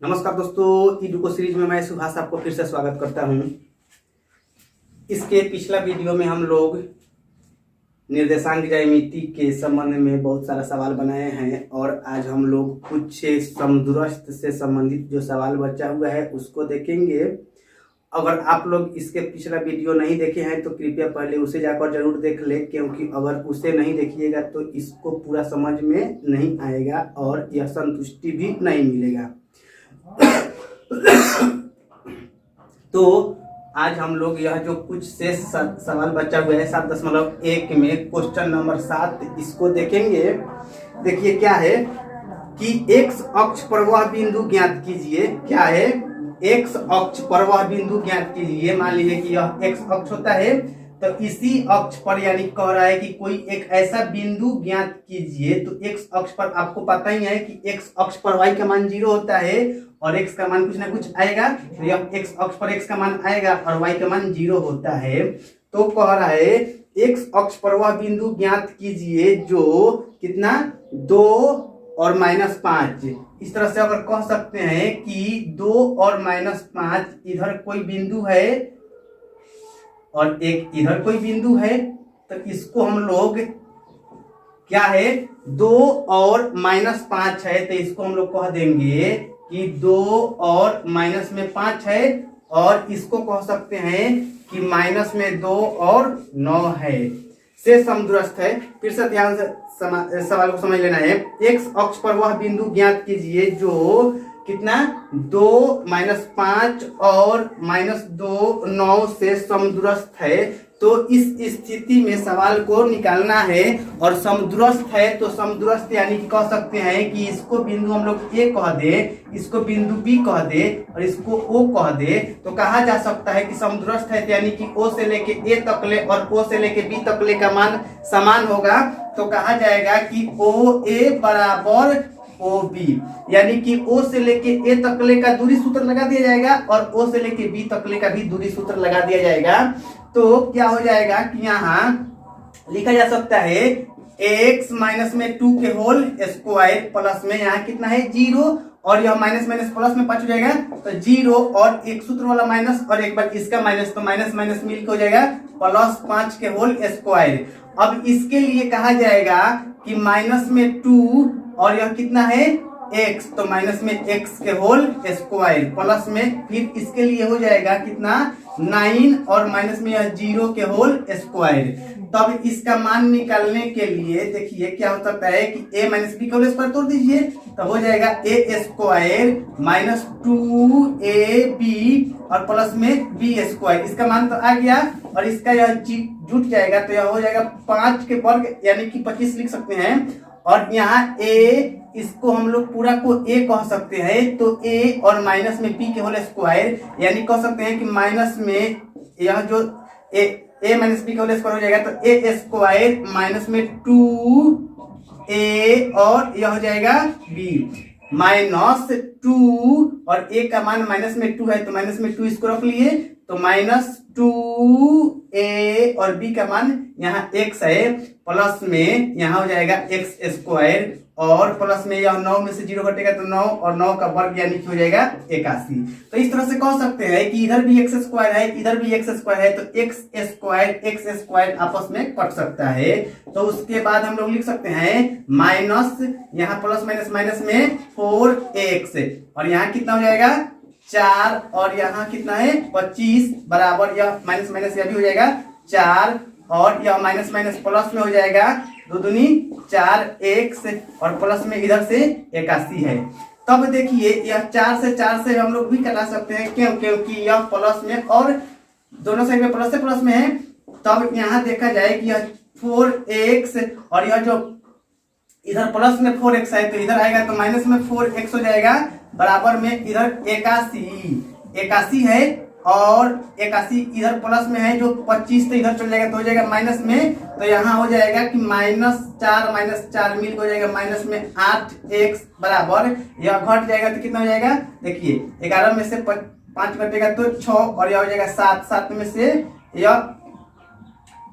नमस्कार दोस्तों, ईडुको सीरीज में मैं सुभाष आपको फिर से स्वागत करता हूं। इसके पिछला वीडियो में हम लोग निर्देशांक ज्यामिति के संबंध में बहुत सारा सवाल बनाए हैं और आज हम लोग कुछ समदूरस्थ से संबंधित जो सवाल बचा हुआ है उसको देखेंगे। अगर आप लोग इसके पिछला वीडियो नहीं देखे हैं तो कृपया पहले उसे जाकर जरूर देख ले, क्योंकि अगर उसे नहीं देखिएगा तो इसको पूरा समझ में नहीं आएगा और यह संतुष्टि भी नहीं मिलेगा। तो आज हम लोग यह जो कुछ शेष सवाल बचा हुआ है 7.1 में क्वेश्चन नंबर 7 इसको देखेंगे। देखिए क्या है कि x अक्ष पर वह बिंदु ज्ञात कीजिए। क्या है? x अक्ष पर वह बिंदु ज्ञात कीजिए। मान लीजिए कि यह x अक्ष होता है तो इसी अक्ष पर यानी कह रहा है कि कोई एक ऐसा बिंदु ज्ञात कीजिए। तो x अक्ष पर आपको पता ही है कि x अक्ष पर y का मान 0 होता है और x का मान कुछ ना कुछ आएगा। तो यह x अक्ष पर x का मान आएगा और y का मान 0 होता है। तो कह रहा है x अक्ष पर वह बिंदु ज्ञात कीजिए जो कितना 2 और -5। इस तरह से अगर कह सकते हैं कि 2 और -5 इधर कोई बिंदु है और एक इधर कोई बिंदु है, तो इसको हम लोग क्या है 2 और -5 है तो इसको हम लोग कह देंगे कि 2 और माइनस में 5 है और इसको कह सकते हैं कि माइनस में 2 और 9 है। से समदूरस्थ है। फिर से ध्यान से सवाल को समझ लेना है। x अक्ष पर वह बिंदु ज्ञात कीजिए जो कितना 2 -5 और -2 9 से समदूरस्थ है। तो इस स्थिति में सवाल को निकालना है और समदूरस्थ है तो समदूरस्थ यानी कि कह सकते हैं कि इसको बिंदु हम लोग A कह दे, इसको बिंदु B कह दे और इसको O कह दे। तो कहा जा सकता है कि समदूरस्थ है यानी कि O से लेके A तक ले और O से लेके B तक ले का मान समान होगा। तो कहा जाएगा कि OA बराबर OB, यानी कि O से लेके A तक ले का दूरी सूत्र लगा दिया जाएगा और O से लेके B तक ले का भी दूरी सूत्र लगा दिया जाएगा। तो क्या हो जाएगा कि यहाँ लिखा जा सकता है x माइनस में 2 के होल स्क्वायर प्लस में यहाँ कितना है 0 और यह माइनस माइनस प्लस में 5 हो जाएगा। तो 0 और एक सूत्र वाला माइनस और एक बार इसका माइनस, तो माइनस माइनस मिलकर हो जाएगा +5 के होल स्क्वायर। अब इसके लिए कहा जाएगा कि माइनस में 2 और यह कितना है x, तो माइनस में x के होल स्क्वायर प्लस में फिर इसके लिए हो जाएगा कितना 9 और माइनस में यह 0 के होल स्क्वायर। तब इसका मान निकालने के लिए देखिए क्या हो सकता है कि a माइनस बी का होल स्क्वायर तोड़ दीजिए तो हो जाएगा a स्क्वायर -2ab और प्लस में b स्क्वायर। इसका मान तो आ गया और इसका यह जुट जाएगा तो यह हो जाएगा 5 के वर्ग यानी कि 25 लिख सकते हैं। और यहाँ a इसको हम लोग पूरा को a कह सकते हैं तो a और माइनस में b के होल स्क्वायर यानी कह सकते हैं कि माइनस में यह जो a माइनस b के होल स्क्वायर हो जाएगा तो a स्क्वायर माइनस में 2a और यह हो जाएगा b -2 और a का मान माइनस में 2 है तो माइनस में 2 इसको रख लिए तो -2a और b का मान यहाँ x है प्लस में यहाँ हो जाएगा x स्क्वायर और प्लस में यह 9 में से 0 घटेगा तो 9 और 9 का वर्ग यानी कि हो जाएगा 81। तो इस तरह से कह सकते हैं कि इधर भी x स्क्वायर है इधर भी x स्क्वायर है तो x स्क्वायर आपस में कट सकता है। तो उसके बाद हम लोग लिख सकते हैं माइनस यहाँ प्लस माइनस माइनस में 4x और यहाँ कितना हो जाएगा 4 और यहाँ कितना है 25 बराबर यह माइनस माइनस यह भी हो जाएगा 4 और यह माइनस माइनस प्लस में हो जाएगा 2 दूनी 4x और प्लस में इधर से 81 है। तब देखिए यह 4 से हम लोग भी कटा सकते हैं क्योंकि यह प्लस में और दोनों साइड में प्लस से प्लस में है। तब यहाँ देखा जाए कि यह 4x और यह जो इधर प्लस में 4x है तो इधर आएगा तो माइनस में 4x हो जाएगा बराबर में इधर 81 है और 81 इधर प्लस में है जो 25 तो इधर चल जाएगा तो हो जाएगा माइनस में। तो यहाँ हो जाएगा कि -4 मिल हो जाएगा माइनस में 8x बराबर यह घट जाएगा तो कितना हो जाएगा देखिए 11 में से 5 घटेगा तो 6 और यह हो जाएगा 7 में से यह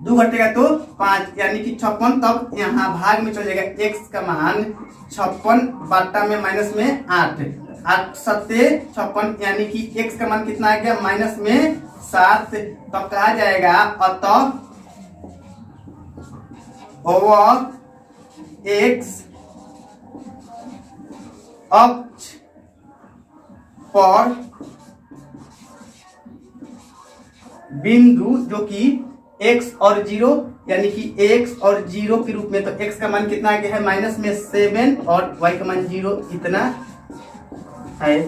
2 घटेगा तो 5 यानी कि 56। तब यहाँ भाग में चल जाएगा x का मान 56 बटा में माइनस में 8 8 सत्ते 56, यानी कि x का मान कितना आ गया माइनस में 7। तो कहा जाएगा अतः वह x अक्ष पर बिंदु जो कि x और 0 यानी कि x और 0 के रूप में, तो x का मान कितना आ गया है माइनस में 7 और y का मान 0 इतना है।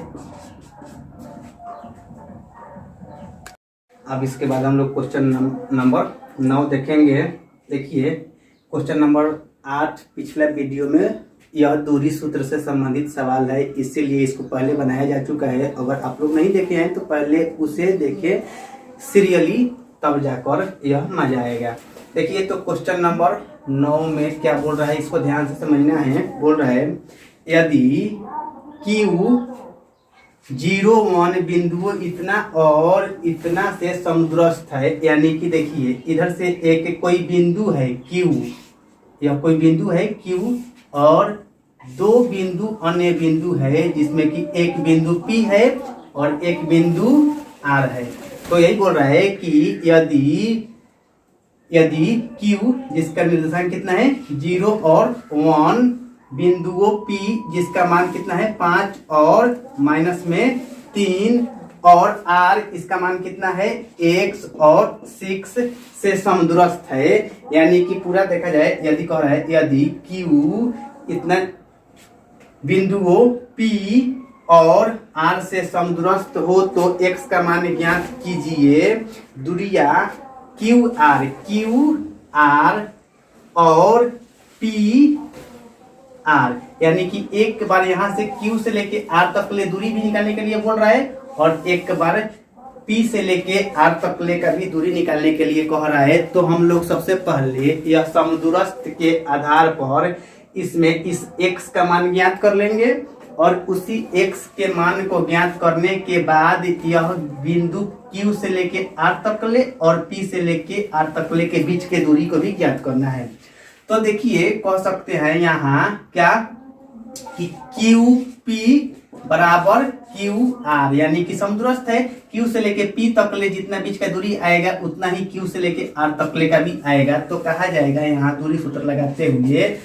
अब इसके बाद हम लोग क्वेश्चन नंबर 9 देखेंगे। देखिए क्वेश्चन नंबर 8 पिछला वीडियो में यह दूरी सूत्र से संबंधित सवाल है, इसीलिए इसको पहले बनाया जा चुका है। अगर आप लोग नहीं देखे हैं तो पहले उसे देखें सीरियली, तब जाकर यह मजा आएगा। देखिए तो क्वेश्चन नंबर 9 में क्या बोल रहा है, इसको ध्यान से समझना है। बोल रहा है यदि Q 0 1 बिंदु इतना और इतना से समदूरस्थ है, यानी कि देखिए इधर से एक कोई बिंदु है Q, यह कोई बिंदु है Q और 2 बिंदु अन्य बिंदु है, जिसमें कि एक बिंदु P है और एक बिंदु R है। तो यही बोल रहा है कि यदि Q जिसका निर्देशांक कितना है 0 और 1 बिंदुओं P जिसका मान कितना है 5 और माइनस में 3 और R इसका मान कितना है x और 6 से समदूरस्थ है, यानी कि पूरा देखा जाए यदि कह रहा है यदि Q इतना बिंदुओं P और R से समदूरस्थ हो तो x का मान ज्ञात कीजिए। दूरिया QR और PR, यानी कि एक बार यहाँ से Q से लेके R तक ले दूरी भी निकालने के लिए बोल रहा है और एक बार P से लेके R तक ले का भी दूरी निकालने के लिए कह रहा है। तो हम लोग सबसे पहले यह समदूरस्थ के आधार पर इसमें इस x का मान ज्ञात कर लेंगे और उसी x के मान को ज्ञात करने के बाद यह बिंदु Q से लेके R तक ले और P से लेके R तक ले के बीच के दूरी को भी ज्ञात करना है। तो देखिए कह सकते हैं यहाँ क्या कि QP बराबर QR, यानी कि समदूरस्थ है Q से लेके P तक ले जितना बीच का दूरी आएगा उतना ही Q से लेके R तक ले का भी आएगा। तो कहा जाएगा यहाँ दूरी सूत्र लगाते हुए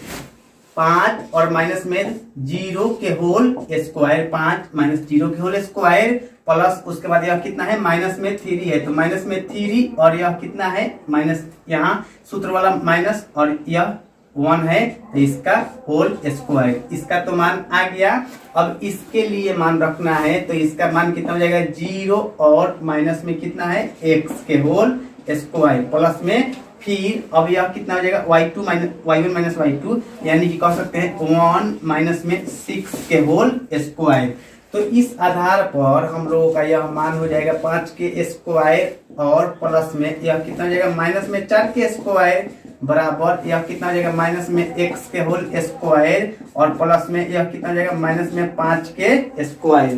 5 और माइनस में 0 के होल स्क्वायर, 5 माइनस 0 के होल स्क्वायर प्लस उसके बाद यह कितना है माइनस में 3 है, तो माइनस में 3 और यह कितना है माइनस, यहाँ सूत्र वाला माइनस और यह 1 है, तो इसका होल स्क्वायर, इसका तो मान आ गया। अब इसके लिए मान रखना है तो इसका मान कितना हो जाएगा 0 और माइनस में कितना है x के होल स्क्वायर प्लस में फिर अब यह कितना हो जाएगा y2 minus y1 minus y2, यानी कि कह सकते हैं 1 माइनस में 6 के होल स्क्वायर। तो इस आधार पर हम लोगों का यह मान हो जाएगा 5 के स्क्वायर और प्लस में यह कितना हो जाएगा माइनस में 4 के स्क्वायर बराबर यह कितना हो जाएगा माइनस में x के होल स्क्वायर और प्लस में यह कितना हो जाएगा माइनस में 5 के स्क्वायर।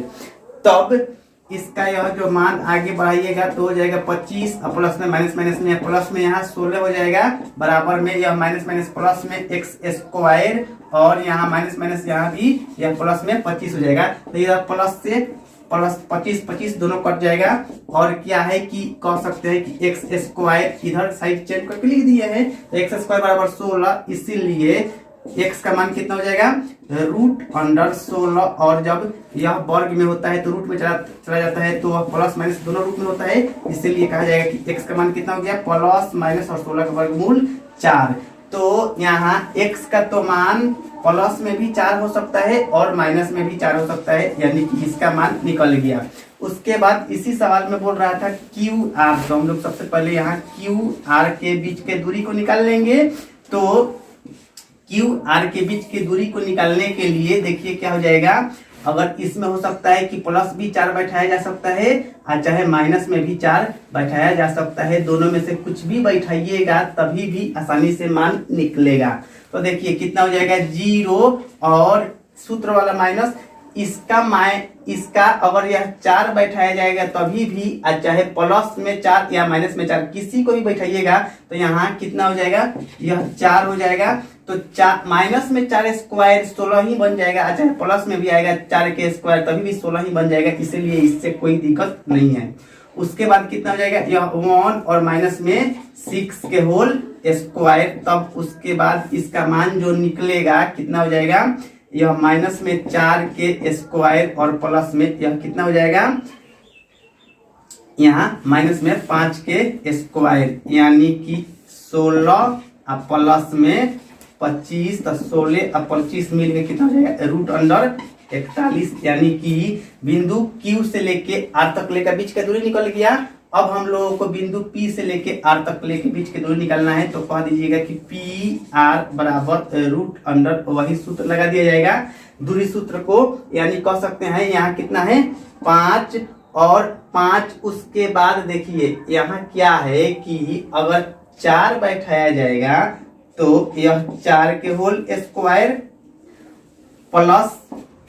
तब इसका यह जो मान आगे बढ़ाइएगा तो हो जाएगा 25 और प्लस में माइनस माइनस में प्लस में यहाँ 16 हो जाएगा बराबर में यह माइनस माइनस प्लस में x स्क्वायर और यहाँ माइनस माइनस यहाँ भी यह प्लस में 25 हो जाएगा। तो यह प्लस से प्लस 25 दोनों कट जाएगा और क्या है कि कह सकते हैं कि x स्क्वायर इधर साइड चेंज करके लिख दिए हैं तो x स्क्वायर बराबर 16, इसीलिए x का मान कितना हो जाएगा √16 और जब यह वर्ग में होता है तो रूट में चला जाता है तो प्लस माइनस दोनों रूट में होता है, इसीलिए कहा जाएगा कि x का मान कितना हो गया प्लस माइनस और 16 का वर्गमूल 4। तो यहाँ x का तो मान प्लस में भी 4 हो सकता है और माइनस में भी 4 हो सकता है, यानी कि इसका मान निकल गया। उसके बाद इसी सवाल में बोल रहा था QR, तो हम लोग सबसे पहले यहाँ QR के बीच के दूरी को निकाल लेंगे। तो QR के बीच की दूरी को निकालने के लिए देखिए क्या हो जाएगा, अगर इसमें हो सकता है कि प्लस भी 4 बैठाया जा सकता है और चाहे माइनस में भी 4 बैठाया जा सकता है, दोनों में से कुछ भी बैठाइएगा तभी भी आसानी से मान निकलेगा। तो देखिए कितना हो जाएगा 0 और सूत्र वाला माइनस इसका अगर यह 4 बैठाया जाएगा तभी भी, चाहे प्लस में 4 या माइनस में 4 किसी को भी बैठाइएगा तो यहाँ कितना हो जाएगा यह 4 हो जाएगा। तो माइनस में 4 स्क्वायर 16 ही बन जाएगा। अच्छा प्लस में भी आएगा 4 के स्क्वायर तभी भी 16 ही बन जाएगा, इसीलिए इससे कोई दिक्कत नहीं है। उसके बाद कितना हो जाएगा, यह 1 और माइनस में 6 के होल स्क्वायर, तब उसके बाद इसका मान जो निकलेगा कितना हो जाएगा, यह माइनस में 4 के स्क्वायर और प्लस में यह कितना हो जाएगा, यहाँ माइनस में 5 के स्क्वायर यानी कि 16 और प्लस में 25, तो 16 और 25 मिल के कितना हो जाएगा, रूट अंडर 41, यानी कि बिंदु Q से लेके R तक लेकर बीच का दूरी निकल गया। अब हम लोगों को बिंदु P से लेके R तक लेके बीच की दूरी निकालना है, तो कह दीजिएगा कि PR बराबर रूट अंडर, वही सूत्र लगा दिया जाएगा दूरी सूत्र को, यानी कह सकते हैं यहाँ कितना है 5 और 5। उसके बाद देखिए यहाँ क्या है कि अगर 4 बैठाया जाएगा तो यह 4 के होल स्क्वायर प्लस,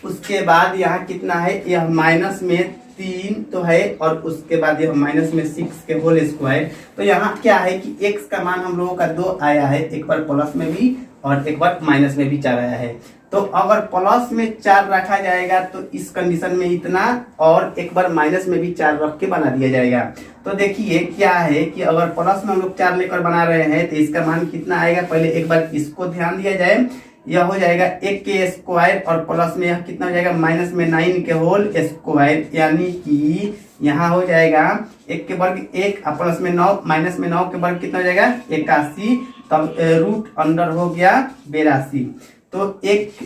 उसके बाद यहाँ कितना है, यह माइनस में 3 तो है, और उसके बाद यह माइनस में 6 के होल स्क्वायर। तो यहाँ क्या है कि x का मान हम लोगों का 2 आया है, एक बार प्लस में भी और एक बार माइनस में भी 4 आया है। तो अगर प्लस में 4 रखा जाएगा तो इस कंडीशन में इतना, और एक बार माइनस में भी 4 रख के बना दिया जाएगा। तो देखिए क्या है कि अगर प्लस में हम लोग 4 लेकर बना रहे हैं तो इसका मान कितना आएगा, पहले एक बार इसको ध्यान दिया जाए, यह हो जाएगा 1 के स्क्वायर और प्लस में यह कितना हो जाएगा, माइनस में 9 के होल स्क्वायर, यानी कि यहाँ हो जाएगा 1 के वर्ग 1 और प्लस में 9, माइनस में 9 के वर्ग कितना हो जाएगा 81, तब रूट अंडर हो गया 82। तो 1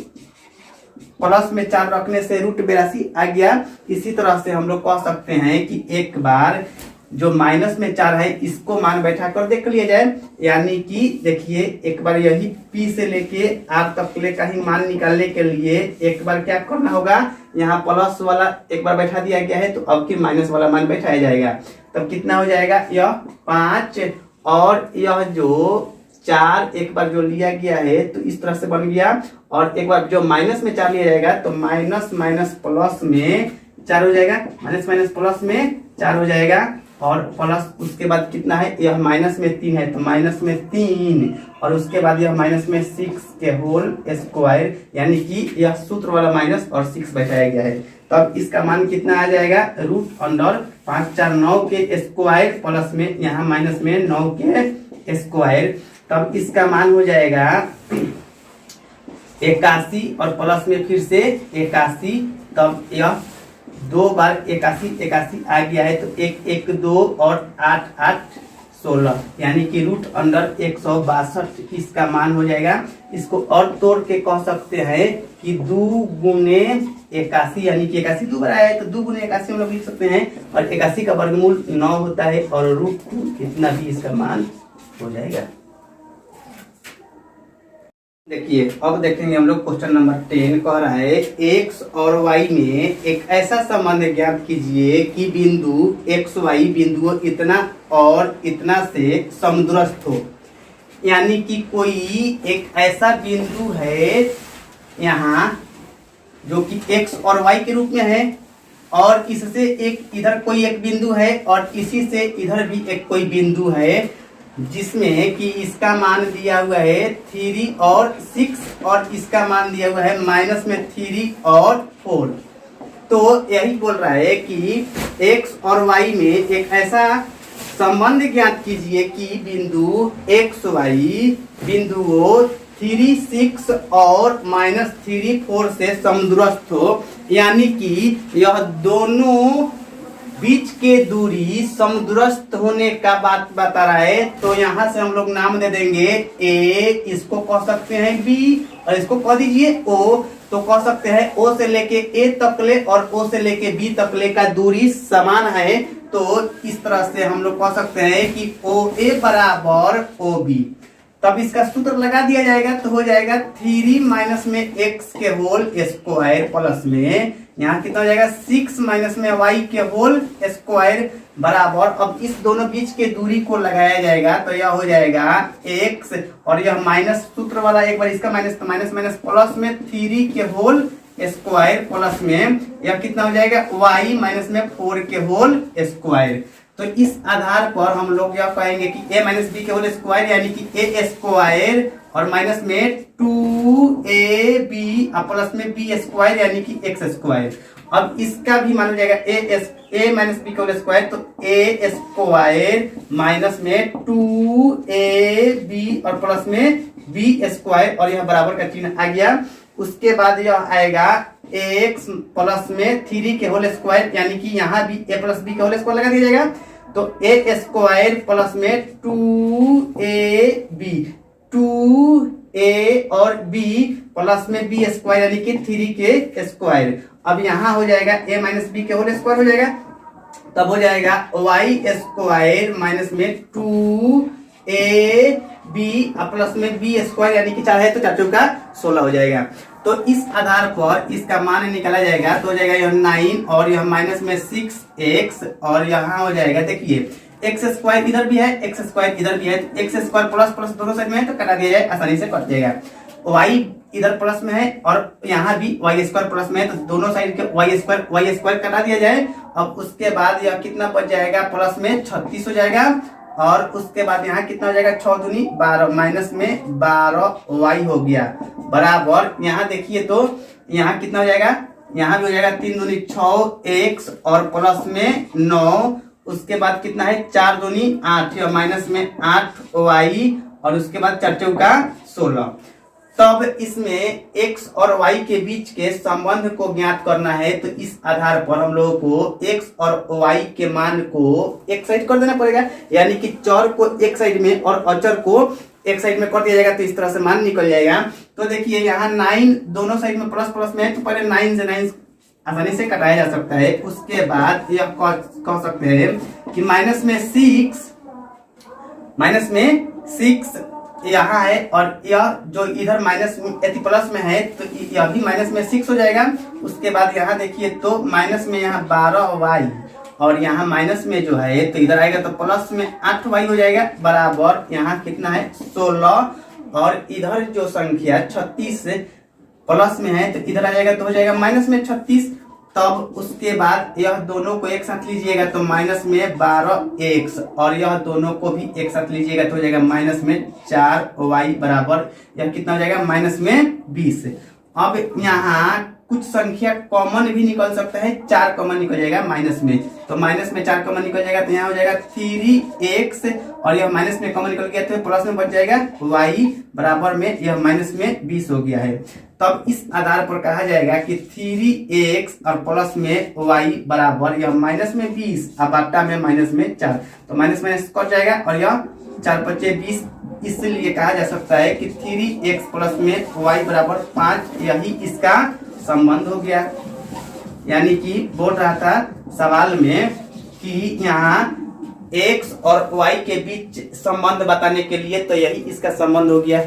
प्लस में 4 रखने से रूट 82 आ गया। इसी तरह से हम लोग कह सकते हैं कि एक बार जो माइनस में 4 है इसको मान बैठा कर देख लिया जाए, यानी कि देखिए एक बार यही P से लेके R तक ले का ही मान निकालने के लिए एक बार क्या करना होगा, यहाँ प्लस वाला एक बार बैठा दिया गया है तो अब की माइनस वाला मान बैठाया जाएगा, तब कितना हो जाएगा, यह 5 और यह जो 4 एक बार जो लिया गया है तो इस तरह से बन गया, और एक बार जो माइनस में 4 लिया जाएगा तो माइनस माइनस प्लस में 4 हो जाएगा, माइनस माइनस प्लस में 4 हो जाएगा, और प्लस उसके बाद कितना है, यह माइनस में 3 है तो माइनस में 3, और उसके बाद यह माइनस में 6 के होल स्क्वायर, यानी कि यह सूत्र वाला माइनस और 6 बैठाया गया है। तब इसका मान कितना आ जाएगा, रूट अंडर 5 4 9 के स्क्वायर प्लस में यहाँ माइनस में 9 के स्क्वायर, तब इसका मान हो जाएगा 81 और प्लस में फिर से 81, तब यह 2 बार 81 आ गया है, तो 1 1 2 और 8 8 16, यानी कि रूट अंडर 162 इसका मान हो जाएगा। इसको और तोड़ के कह सकते हैं कि 2 गुने 81, यानी कि 81 2 बार आया है तो 2 गुने 81 हम लोग लिख सकते हैं, और 81 का वर्गमूल 9 होता है, और रूट 2 कितना भी इसका मान हो जाएगा। देखिए अब देखेंगे हम लोग क्वेश्चन नंबर 10 कह रहा है x और y में एक ऐसा संबंध ज्ञात कीजिए कि बिंदु x y बिंदुओं इतना और इतना से समदूरस्थ हो, यानी कि कोई एक ऐसा बिंदु है यहाँ जो कि x और y के रूप में है, और इससे एक इधर कोई एक बिंदु है और इसी से इधर भी एक कोई बिंदु है, जिसमें कि इसका मान दिया हुआ है 3 और 6 और इसका मान दिया हुआ है माइनस में 3 और 4। तो यही बोल रहा है कि x और y में एक ऐसा संबंध ज्ञात कीजिए कि बिंदु x y बिंदुओं 3 6 और माइनस 3 4 से समदूरस्थ हो, यानी कि यह दोनों बीच के दूरी समदूरस्थ होने का बात बता रहा है। तो यहाँ से हम लोग नाम दे देंगे A, इसको कह सकते हैं B और इसको कह दीजिए O। तो कह सकते हैं O से लेके A तकले और O से लेके B तकले का दूरी समान है, तो इस तरह से हम लोग कह सकते हैं कि OA बराबर OB। तब इसका सूत्र लगा दिया जाएगा तो हो जाएगा 3 माइनस में x के होल स्क्वायर प्लस में यहाँ कितना हो जाएगा 6 माइनस में y के होल स्क्वायर बराबर, अब इस दोनों बीच के दूरी को लगाया जाएगा तो यह हो जाएगा x और यह माइनस सूत्र वाला एक बार इसका माइनस तो माइनस माइनस प्लस में 3 के होल स्क्वायर प्लस में यह कितना हो जाएगा y माइनस में 4 के होल स्क्वायर। तो इस आधार पर हम लोग यह कहेंगे कि a माइनस बी के होल स्क्वायर यानी कि a स्क्वायर और माइनस में 2ab और प्लस में b स्क्वायर यानी कि x स्क्वायर। अब इसका भी मान जाएगा a माइनस बी का होल स्क्वायर, तो a स्क्वायर माइनस में 2ab और प्लस में b स्क्वायर, और यह बराबर का चिन्ह आ गया। उसके बाद यह आएगा x प्लस में 3 के होल स्क्वायर यानी कि यहाँ भी a प्लस बी का होल स्क्वायर लगा दिया जाएगा, तो a स्क्वायर प्लस में 2ab 2a और b प्लस में b स्क्वायर यानी कि 3 के स्क्वायर। अब यहाँ हो जाएगा a माइनस बी के होल स्क्वायर हो जाएगा, तब हो जाएगा y स्क्वायर माइनस में 2ab प्लस में b स्क्वायर यानी कि 4 है तो 4 चौका 16 हो जाएगा। तो इस आधार पर इसका मान निकाला जाएगा, तो हो जाएगा यह 9 और यह माइनस में 6x और यहाँ हो जाएगा देखिए एक्स स्क्वायर इधर भी है, एक्स स्क्वायर इधर भी है, एक्स स्क्वायर प्लस प्लस दोनों साइड में है तो कटा दिया जाए, आसानी से कट जाएगा। y इधर प्लस में है और यहाँ भी y स्क्वायर प्लस में है, तो दोनों साइड के y स्क्वायर कटा दिया जाए। अब उसके बाद यह कितना बच जाएगा, प्लस में 36 हो जाएगा, और उसके बाद यहाँ कितना हो जाएगा 6 दूनी 12 माइनस में 12y हो गया बराबर। यहाँ देखिए तो यहाँ कितना हो जाएगा, यहाँ भी हो जाएगा 3 दूनी 6x और प्लस में 9, उसके बाद कितना है 4 दूनी 8 और माइनस में 8y और उसके बाद 4 चौका 16। तब इसमें x और y के बीच के संबंध को ज्ञात करना है, तो इस आधार पर हम लोगों को x और y के मान को एक साइड कर देना पड़ेगा, यानी कि चर को एक साइड में और अचर को एक साइड में कर दिया जाएगा, तो इस तरह से मान निकल जाएगा। तो देखिए यहाँ 9 दोनों साइड में प्लस प्लस में है, तो पहले 9 से 9 आसानी से कटाया जा सकता है। उसके बाद यह कह सकते हैं कि माइनस में 6 यहाँ है और यह जो इधर माइनस प्लस में है तो यह भी माइनस में 6 हो जाएगा। उसके बाद यहाँ देखिए तो माइनस में यहाँ 12y और यहाँ माइनस में जो है तो इधर आएगा तो प्लस में 8y हो जाएगा बराबर यहाँ कितना है 16, और इधर जो संख्या 36 प्लस में है तो इधर आ जाएगा तो हो जाएगा माइनस में 36। तब उसके बाद यह दोनों को एक साथ लीजिएगा तो माइनस में 12x और यह दोनों को भी एक साथ लीजिएगा तो हो जाएगा माइनस में 4y बराबर यह कितना हो जाएगा माइनस में 20। अब यहाँ कुछ संख्या कॉमन भी निकल सकता है, 4 कॉमन निकल जाएगा माइनस में, तो माइनस में 4 कॉमन निकल जाएगा तो यहाँ हो जाएगा 3x और यह माइनस में कॉमन निकल गया तो प्लस में बच जाएगा y बराबर में यह माइनस में 20 हो गया है। तब इस आधार पर कहा जाएगा कि 3x और प्लस में y बराबर यह माइनस में 20 और बट्टा में माइनस में 4, तो माइनस माइनस कट जाएगा और यह 4 पच्चे 20, इसलिए कहा जा सकता है कि 3x प्लस में y बराबर 5 यही इसका संबंध हो गया। यानी कि बोल रहा था सवाल में कि यहाँ x और y के बीच संबंध बताने के लिए तो यही इसका संबंध हो गया।